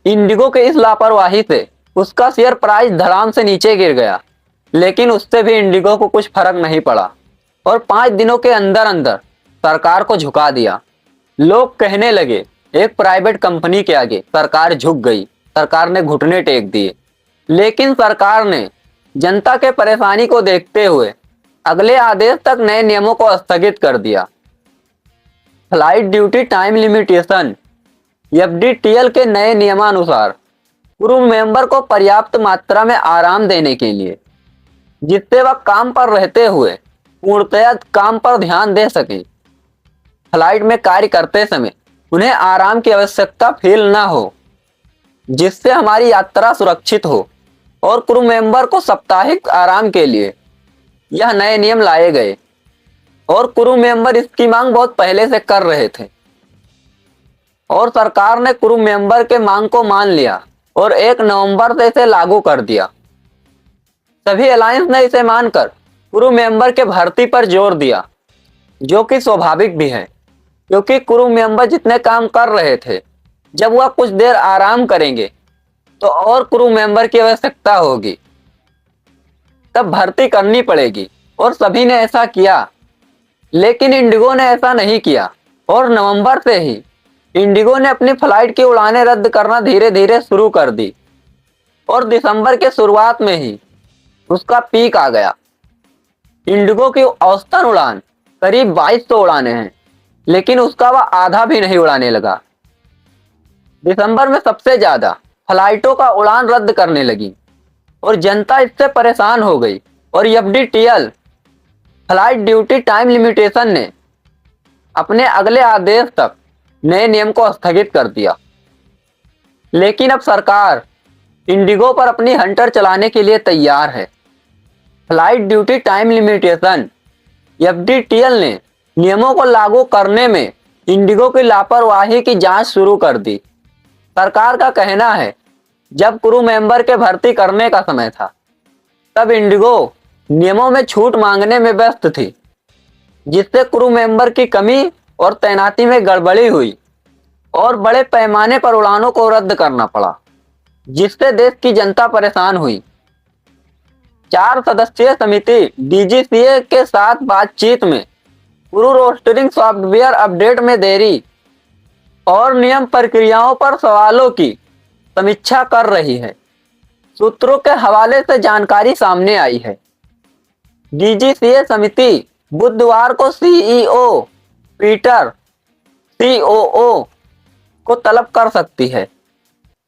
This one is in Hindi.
इंडिगो के इस लापरवाही से उसका शेयर प्राइस धड़ाम से नीचे गिर गया, लेकिन उससे भी इंडिगो को कुछ फर्क नहीं पड़ा और 5 दिनों के अंदर अंदर सरकार को झुका दिया। लोग कहने लगे एक प्राइवेट कंपनी के आगे सरकार झुक गई, सरकार ने घुटने टेक दिए। लेकिन सरकार ने जनता के परेशानी को देखते हुए अगले आदेश तक नए नियमों को स्थगित कर दिया। Flight duty time limitation FDTL के नए नियमानुसार क्रू मेंबर को पर्याप्त मात्रा में आराम देने के लिए, जिससे वह काम पर रहते हुए पूर्णतया काम पर ध्यान दे सके। फ्लाइट में कार्य करते समय उन्हें आराम की आवश्यकता फील न हो, जिससे हमारी यात्रा सुरक्षित हो और क्रू मेंबर को साप्ताहिक आराम के लिए यह नए नियम लाए गए और क्रू मेंबर इसकी मांग बहुत पहले से कर रहे थे और सरकार ने क्रू मेंबर के मांग को मान लिया और 1 नवंबर से इसे लागू कर दिया। सभी एलायंस ने इसे मानकर क्रू मेंबर के भर्ती पर जोर दिया, जो कि स्वाभाविक भी है, क्योंकि क्रू मेंबर जितने काम कर रहे थे, जब वह कुछ देर आराम करेंगे तो और क्रू मेंबर की आवश्यकता होगी, तब भर्ती करनी पड़ेगी और सभी ने ऐसा किया। लेकिन इंडिगो ने ऐसा नहीं किया और नवंबर से ही इंडिगो ने अपनी फ्लाइट की उड़ानें रद्द करना धीरे धीरे शुरू कर दी और दिसंबर के शुरुआत में ही उसका पीक आ गया। इंडिगो की औसतन उड़ान करीब 2200 उड़ानें हैं, लेकिन उसका वह आधा भी नहीं उड़ाने लगा। दिसंबर में सबसे ज्यादा फ्लाइटों का उड़ान रद्द करने लगी और जनता इससे परेशान हो गई और FDTL flight duty time limitation ने अपने अगले आदेश तक नए नियम को स्थगित कर दिया। लेकिन अब सरकार इंडिगो पर अपनी हंटर चलाने के लिए तैयार है। Flight duty time limitation FDTL ने नियमों को लागू करने में इंडिगो की लापरवाही की जांच शुरू कर दी। सरकार का कहना है जब क्रू मेंबर के भर्ती करने का समय था, तब इंडिगो नियमों में छूट मांगने में व्यस्त थी, जिससे क्रू मेंबर की कमी और तैनाती में गड़बड़ी हुई और बड़े पैमाने पर उड़ानों को रद्द करना पड़ा, जिससे देश की जनता परेशान हुई। 4 सदस्यीय समिति डीजीसीए के साथ बातचीत में क्रू रोस्टरिंग सॉफ्टवेयर अपडेट में देरी और नियम प्रक्रियाओं पर सवालों की समीक्षा कर रही है। सूत्रों के हवाले से जानकारी सामने आई है। डीजीसीए समिति बुधवार को सीईओ पीटर सीओओ को तलब कर सकती है